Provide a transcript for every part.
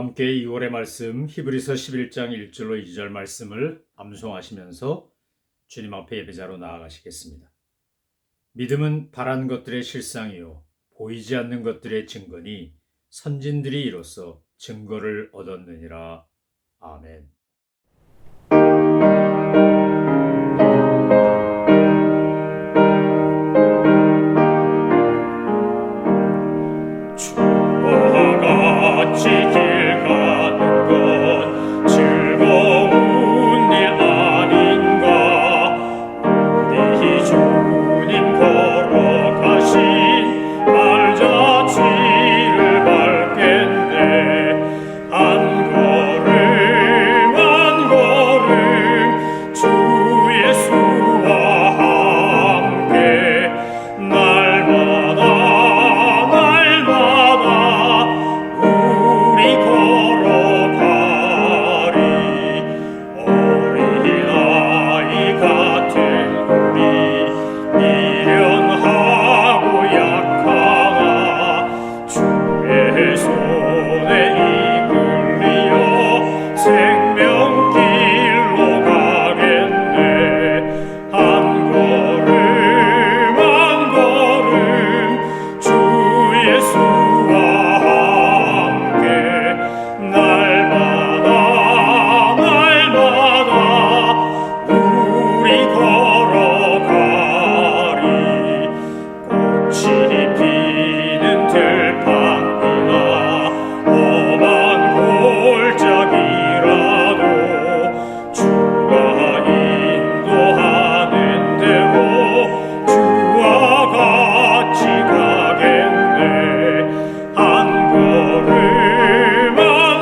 함께 2월의 말씀 히브리서 11장 1절로 2절 말씀을 암송하시면서 주님 앞에 예배자로 나아가시겠습니다. 믿음은 바란 것들의 실상이요 보이지 않는 것들의 증거니 선진들이 이로써 증거를 얻었느니라. 아멘. 주와 같이 길 가는 것 즐거운 일 아닌가. 우리 주님 걸어가신 발자취를 밟겠네. 한 걸음 한 걸음 주 예수와 함께 날마다 우리 걸어가리. 어린아이 같은 우리 미련하고 약하나 주의 손에 이끌리어 생명길로 가겠네. 한 걸음 한 걸음 주 예수와 함께 날마다 우리 걸어가리. 꽃이 피는 들판이나 험한 골짜기라도 주가 인도하는 대로 주와 같이 가겠네. 한 걸음 한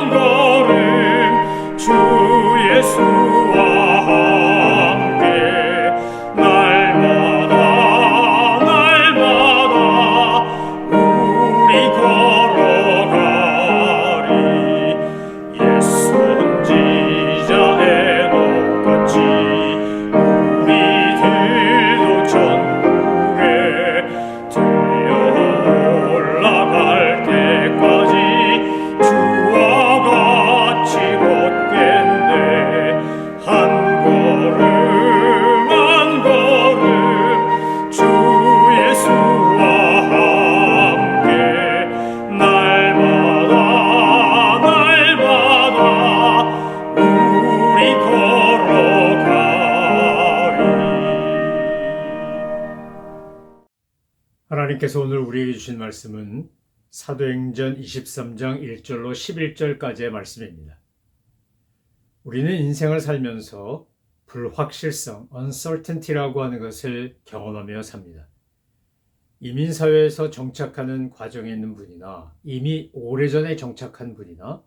걸음 주 예수와 함께 날마다 우리 걸어가리. 옛 선지자의 똑같이 우리들도 천국에 들려 올라갈 때까지 주와 같이 걷겠네. 한 걸음 한 걸음 주 예수와 함께 날마다 우리 걸어가리. 하나님께서 오늘 우리에게 주신 말씀은 사도행전 23장 1절로 11절까지의 말씀입니다. 우리는 인생을 살면서 불확실성, uncertainty라고 하는 것을 경험하며 삽니다. 이민사회에서 정착하는 과정에 있는 분이나 이미 오래전에 정착한 분이나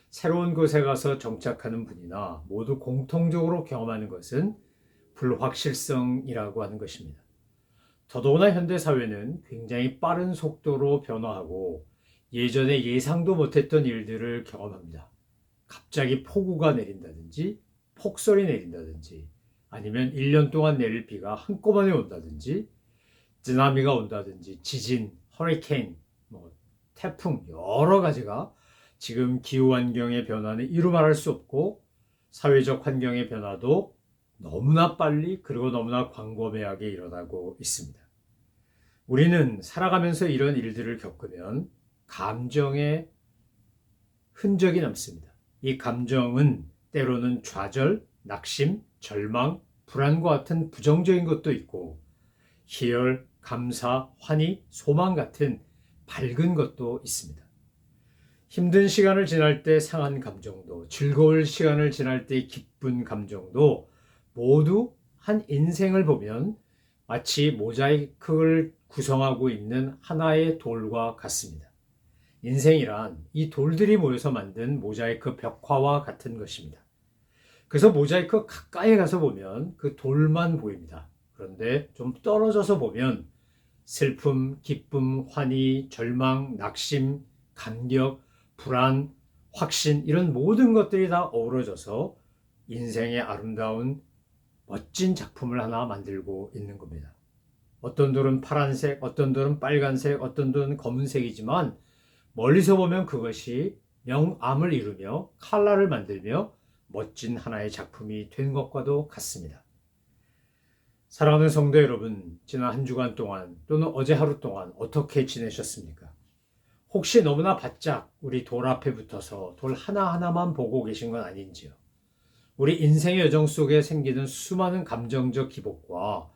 새로운 곳에 가서 정착하는 분이나 모두 공통적으로 경험하는 것은 불확실성이라고 하는 것입니다. 더더구나 현대사회는 굉장히 빠른 속도로 변화하고 예전에 예상도 못했던 일들을 경험합니다. 갑자기 폭우가 내린다든지 폭설이 내린다든지 아니면 1년 동안 내릴 비가 한꺼번에 온다든지 쓰나미가 온다든지 지진, 허리케인, 태풍 여러 가지가 지금 기후환경의 변화는 이루 말할 수 없고 사회적 환경의 변화도 너무나 빨리 그리고 너무나 광범위하게 일어나고 있습니다. 우리는 살아가면서 이런 일들을 겪으면 감정의 흔적이 남습니다. 이 감정은 때로는 좌절, 낙심, 절망, 불안과 같은 부정적인 것도 있고 희열, 감사, 환희, 소망 같은 밝은 것도 있습니다. 힘든 시간을 지날 때 상한 감정도, 즐거울 시간을 지날 때 기쁜 감정도 모두 한 인생을 보면 마치 모자이크를 구성하고 있는 하나의 돌과 같습니다. 인생이란 이 돌들이 모여서 만든 모자이크 벽화와 같은 것입니다. 그래서 모자이크 가까이 가서 보면 그 돌만 보입니다. 그런데 좀 떨어져서 보면 슬픔, 기쁨, 환희, 절망, 낙심, 감격, 불안, 확신 이런 모든 것들이 다 어우러져서 인생의 아름다운 멋진 작품을 하나 만들고 있는 겁니다. 어떤 돌은 파란색, 어떤 돌은 빨간색, 어떤 돌은 검은색이지만 멀리서 보면 그것이 명암을 이루며 칼라를 만들며 멋진 하나의 작품이 된 것과도 같습니다. 사랑하는 성도 여러분, 지난 한 주간 동안 또는 어제 하루 동안 어떻게 지내셨습니까? 혹시 너무나 바짝 우리 돌 앞에 붙어서 돌 하나하나만 보고 계신 건 아닌지요? 우리 인생의 여정 속에 생기는 수많은 감정적 기복과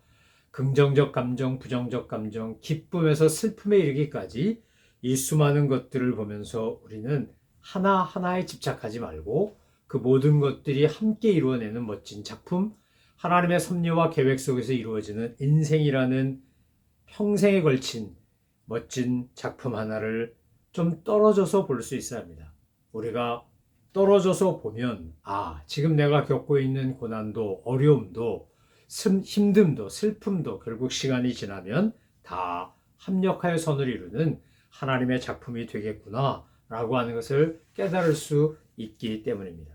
긍정적 감정, 부정적 감정, 기쁨에서 슬픔에 이르기까지 이 수많은 것들을 보면서 우리는 하나하나에 집착하지 말고 그 모든 것들이 함께 이루어내는 멋진 작품, 하나님의 섭리와 계획 속에서 이루어지는 인생이라는 평생에 걸친 멋진 작품 하나를 좀 떨어져서 볼 수 있어야 합니다. 우리가 떨어져서 보면 지금 내가 겪고 있는 고난도 어려움도 힘듦도 슬픔도 결국 시간이 지나면 다 합력하여 선을 이루는 하나님의 작품이 되겠구나 라고 하는 것을 깨달을 수 있기 때문입니다.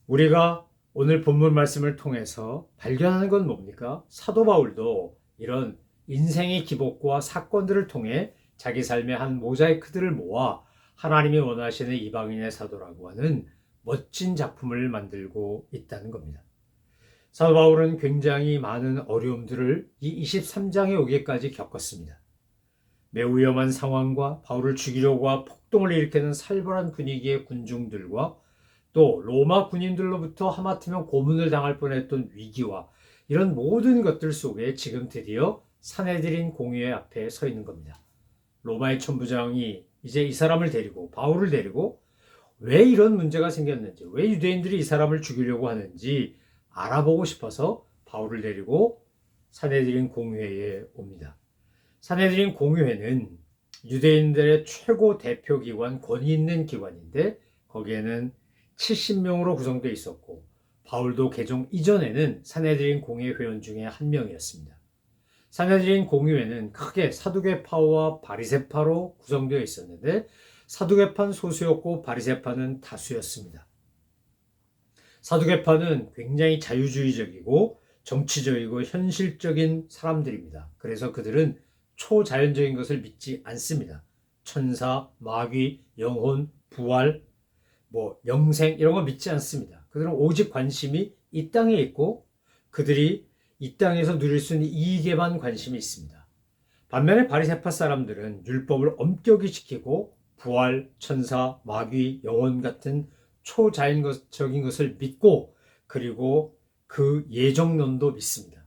우리가 오늘 본문 말씀을 통해서 발견하는 건 뭡니까? 사도 바울도 이런 인생의 기복과 사건들을 통해 자기 삶의 한 모자이크들을 모아 하나님이 원하시는 이방인의 사도라고 하는 멋진 작품을 만들고 있다는 겁니다. 사도 바울은 굉장히 많은 어려움들을 이 23장에 오기까지 겪었습니다. 매우 위험한 상황과 바울을 죽이려고 와 폭동을 일으키는 살벌한 분위기의 군중들과 또 로마 군인들로부터 하마터면 고문을 당할 뻔했던 위기와 이런 모든 것들 속에 지금 드디어 산헤드린 공의회 앞에 서 있는 겁니다. 로마의 천부장이 이제 이 사람을 데리고 바울을 데리고 왜 이런 문제가 생겼는지, 왜 유대인들이 이 사람을 죽이려고 하는지 알아보고 싶어서 바울을 데리고 산헤드린 공의회에 옵니다. 산헤드린 공의회는 유대인들의 최고 대표 기관, 권위 있는 기관인데 거기에는 70명으로 구성되어 있었고 바울도 개종 이전에는 산헤드린 공의회 회원 중에 한 명이었습니다. 산헤드린 공의회는 크게 사두개파와 바리새파로 구성되어 있었는데 사두개파는 소수였고 바리새파는 다수였습니다. 사두개파는 굉장히 자유주의적이고 정치적이고 현실적인 사람들입니다. 그래서 그들은 초자연적인 것을 믿지 않습니다. 천사, 마귀, 영혼, 부활, 영생 이런 거 믿지 않습니다. 그들은 오직 관심이 이 땅에 있고 그들이 이 땅에서 누릴 수 있는 이익에만 관심이 있습니다. 반면에 바리새파 사람들은 율법을 엄격히 지키고 부활, 천사, 마귀, 영혼 같은 초자연적인 것을 믿고 그리고 그 예정론도 믿습니다.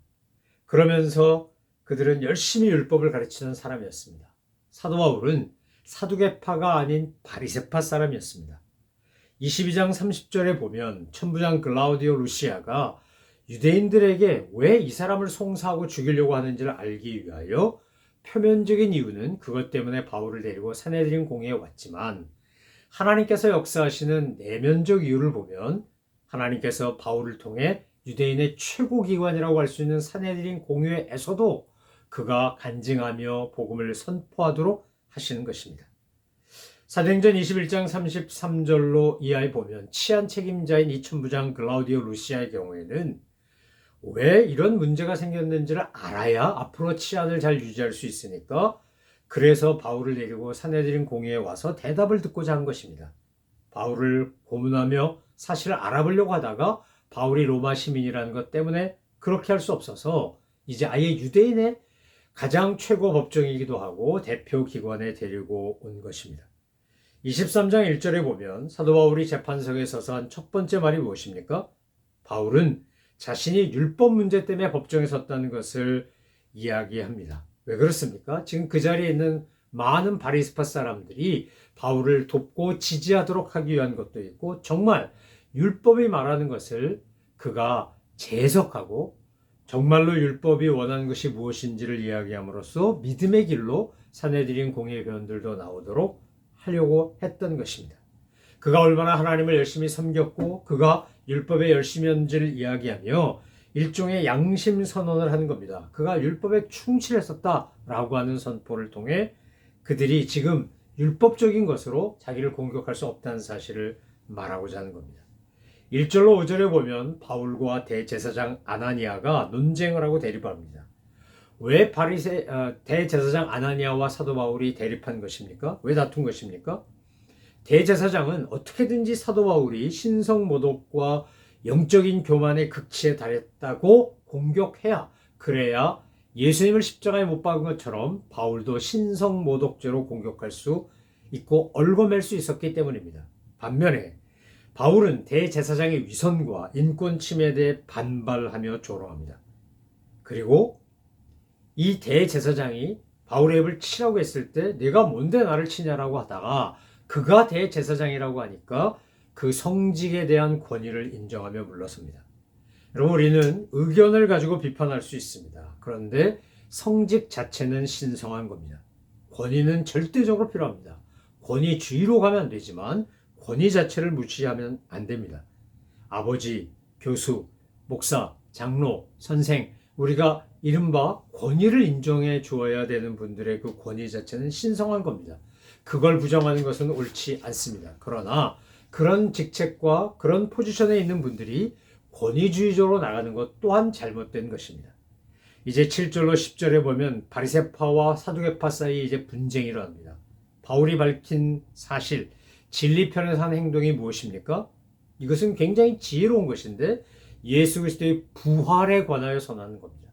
그러면서 그들은 열심히 율법을 가르치는 사람이었습니다. 사도 바울은 사두개파가 아닌 바리새파 사람이었습니다. 22장 30절에 보면 천부장 글라우디오 루시아가 유대인들에게 왜 이 사람을 송사하고 죽이려고 하는지를 알기 위하여 표면적인 이유는 그것 때문에 바울을 데리고 산헤드린 공회에 왔지만 하나님께서 역사하시는 내면적 이유를 보면 하나님께서 바울을 통해 유대인의 최고 기관이라고 할 수 있는 산헤드린 공회에서도 그가 간증하며 복음을 선포하도록 하시는 것입니다. 사도행전 21장 33절로 이하에 보면 치안 책임자인 이 천부장 글라우디오 루시아의 경우에는 왜 이런 문제가 생겼는지를 알아야 앞으로 치안을 잘 유지할 수 있으니까 그래서 바울을 데리고 산헤드린 공회에 와서 대답을 듣고자 한 것입니다. 바울을 고문하며 사실을 알아보려고 하다가 바울이 로마 시민이라는 것 때문에 그렇게 할 수 없어서 이제 아예 유대인의 가장 최고 법정이기도 하고 대표 기관에 데리고 온 것입니다. 23장 1절에 보면 사도 바울이 재판석에 서서 한 첫 번째 말이 무엇입니까? 바울은 자신이 율법 문제 때문에 법정에 섰다는 것을 이야기합니다. 왜 그렇습니까? 지금 그 자리에 있는 많은 바리새파 사람들이 바울을 돕고 지지하도록 하기 위한 것도 있고 정말 율법이 말하는 것을 그가 재해석하고 정말로 율법이 원하는 것이 무엇인지를 이야기함으로써 믿음의 길로 산헤드린 공회 회원들도 나오도록 하려고 했던 것입니다. 그가 얼마나 하나님을 열심히 섬겼고 그가 율법에 열심히 한지를 이야기하며 일종의 양심 선언을 하는 겁니다. 그가 율법에 충실했었다라고 하는 선포를 통해 그들이 지금 율법적인 것으로 자기를 공격할 수 없다는 사실을 말하고자 하는 겁니다. 1절로 5절에 보면 바울과 대제사장 아나니아가 논쟁을 하고 대립합니다. 왜 대제사장 아나니아와 사도 바울이 대립한 것입니까? 왜 다툰 것입니까? 대제사장은 어떻게든지 사도 바울이 신성모독과 영적인 교만의 극치에 달했다고 공격해야, 그래야 예수님을 십자가에 못 박은 것처럼 바울도 신성모독죄로 공격할 수 있고 얽어맬 수 있었기 때문입니다. 반면에 바울은 대제사장의 위선과 인권 침해에 대해 반발하며 조롱합니다. 그리고 이 대제사장이 바울의 입을 치라고 했을 때 내가 뭔데 나를 치냐라고 하다가 그가 대제사장이라고 하니까 그 성직에 대한 권위를 인정하며 물러섭니다. 여러분, 우리는 의견을 가지고 비판할 수 있습니다. 그런데 성직 자체는 신성한 겁니다. 권위는 절대적으로 필요합니다. 권위주의로 가면 안 되지만 권위 자체를 무시하면 안 됩니다. 아버지, 교수, 목사, 장로, 선생, 우리가 이른바 권위를 인정해 주어야 되는 분들의 그 권위 자체는 신성한 겁니다. 그걸 부정하는 것은 옳지 않습니다. 그러나 그런 직책과 그런 포지션에 있는 분들이 권위주의적으로 나가는 것 또한 잘못된 것입니다. 이제 7절로 10절에 보면 바리새파와 사두개파 사이에 이제 분쟁이 일어납니다. 바울이 밝힌 사실, 진리편에서 한 행동이 무엇입니까? 이것은 굉장히 지혜로운 것인데 예수 그리스도의 부활에 관하여 선언하는 겁니다.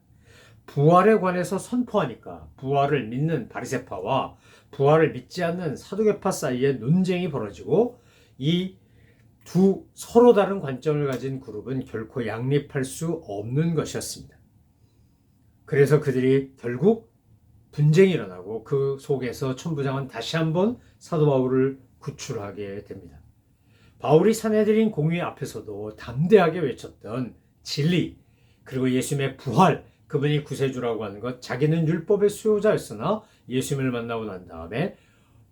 부활에 관해서 선포하니까 부활을 믿는 바리새파와 부활을 믿지 않는 사두개파 사이에 논쟁이 벌어지고 이 두 서로 다른 관점을 가진 그룹은 결코 양립할 수 없는 것이었습니다. 그래서 그들이 결국 분쟁이 일어나고 그 속에서 천부장은 다시 한번 사도 바울을 구출하게 됩니다. 바울이 사내들인 공회 앞에서도 담대하게 외쳤던 진리, 그리고 예수님의 부활, 그분이 구세주라고 하는 것, 자기는 율법의 수호자였으나 예수님을 만나고 난 다음에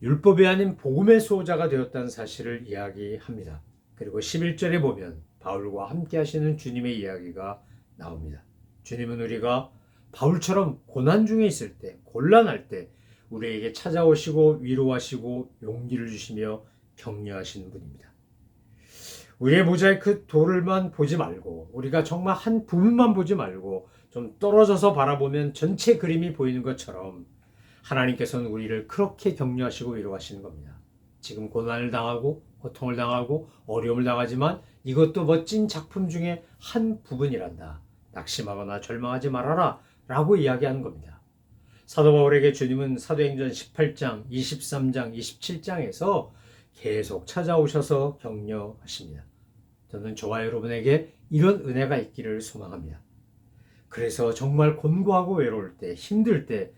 율법이 아닌 복음의 수호자가 되었다는 사실을 이야기합니다. 그리고 11절에 보면 바울과 함께 하시는 주님의 이야기가 나옵니다. 주님은 우리가 바울처럼 고난 중에 있을 때, 곤란할 때 우리에게 찾아오시고 위로하시고 용기를 주시며 격려하시는 분입니다. 우리의 모자이크 돌만 보지 말고, 우리가 정말 한 부분만 보지 말고 좀 떨어져서 바라보면 전체 그림이 보이는 것처럼 하나님께서는 우리를 그렇게 격려하시고 위로하시는 겁니다. 지금 고난을 당하고 고통을 당하고 어려움을 당하지만 이것도 멋진 작품 중에 한 부분이란다. 낙심하거나 절망하지 말아라 라고 이야기하는 겁니다. 사도 바울에게 주님은 사도행전 18장, 23장, 27장에서 계속 찾아오셔서 격려하십니다. 저는 저와 여러분에게 이런 은혜가 있기를 소망합니다. 그래서 정말 곤고하고 외로울 때, 힘들 때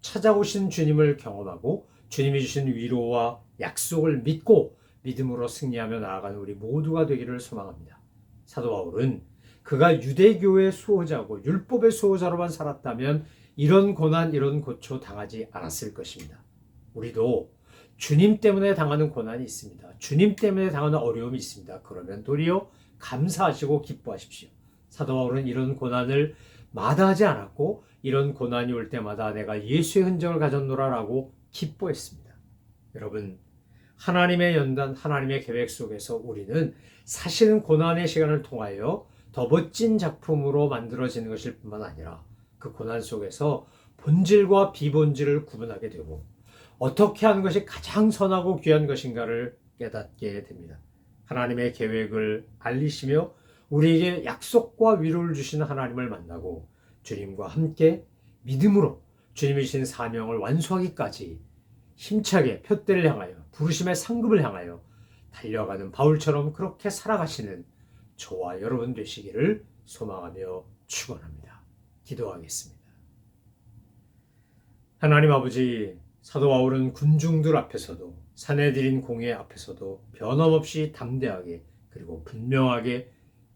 찾아오신 주님을 경험하고 주님이 주신 위로와 약속을 믿고 믿음으로 승리하며 나아가는 우리 모두가 되기를 소망합니다. 사도 바울은 그가 유대교의 수호자고 율법의 수호자로만 살았다면 이런 고난, 이런 고초 당하지 않았을 것입니다. 우리도 주님 때문에 당하는 고난이 있습니다. 주님 때문에 당하는 어려움이 있습니다. 그러면 도리어 감사하시고 기뻐하십시오. 사도 바울은 이런 고난을 마다하지 않았고 이런 고난이 올 때마다 내가 예수의 흔적을 가졌노라라고 기뻐했습니다. 여러분, 하나님의 연단, 하나님의 계획 속에서 우리는 사실은 고난의 시간을 통하여 더 멋진 작품으로 만들어지는 것일 뿐만 아니라 그 고난 속에서 본질과 비본질을 구분하게 되고 어떻게 하는 것이 가장 선하고 귀한 것인가를 깨닫게 됩니다. 하나님의 계획을 알리시며 우리에게 약속과 위로를 주시는 하나님을 만나고 주님과 함께 믿음으로 주님이 주신 사명을 완수하기까지 힘차게 푯대를 향하여 부르심의 상급을 향하여 달려가는 바울처럼 그렇게 살아가시는 저와 여러분 되시기를 소망하며 축원합니다. 기도하겠습니다. 하나님 아버지, 사도 바울은 군중들 앞에서도 사내들인 공회 앞에서도 변함없이 담대하게 그리고 분명하게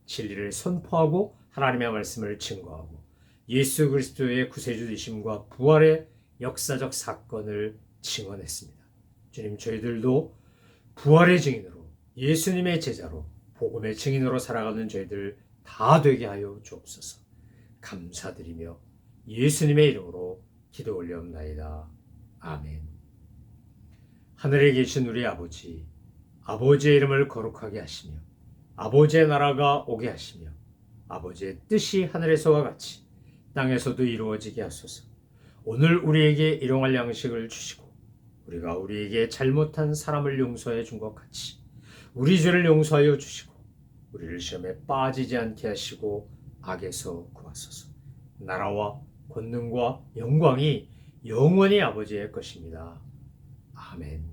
진리를 선포하고 하나님의 말씀을 증거하고 예수 그리스도의 구세주 되심과 부활의 역사적 사건을 증언했습니다. 주님, 저희들도 부활의 증인으로 예수님의 제자로 복음의 증인으로 살아가는 저희들 다 되게 하여 주옵소서. 감사드리며 예수님의 이름으로 기도 올려옵나이다. 아멘. 하늘에 계신 우리 아버지, 아버지의 이름을 거룩하게 하시며 아버지의 나라가 오게 하시며 아버지의 뜻이 하늘에서와 같이 땅에서도 이루어지게 하소서. 오늘 우리에게 일용할 양식을 주시고 우리가 우리에게 잘못한 사람을 용서해 준 것 같이 우리 죄를 용서하여 주시고 우리를 시험에 빠지지 않게 하시고 악에서 구하소서. 나라와 권능과 영광이 영원히 아버지의 것입니다. 아멘.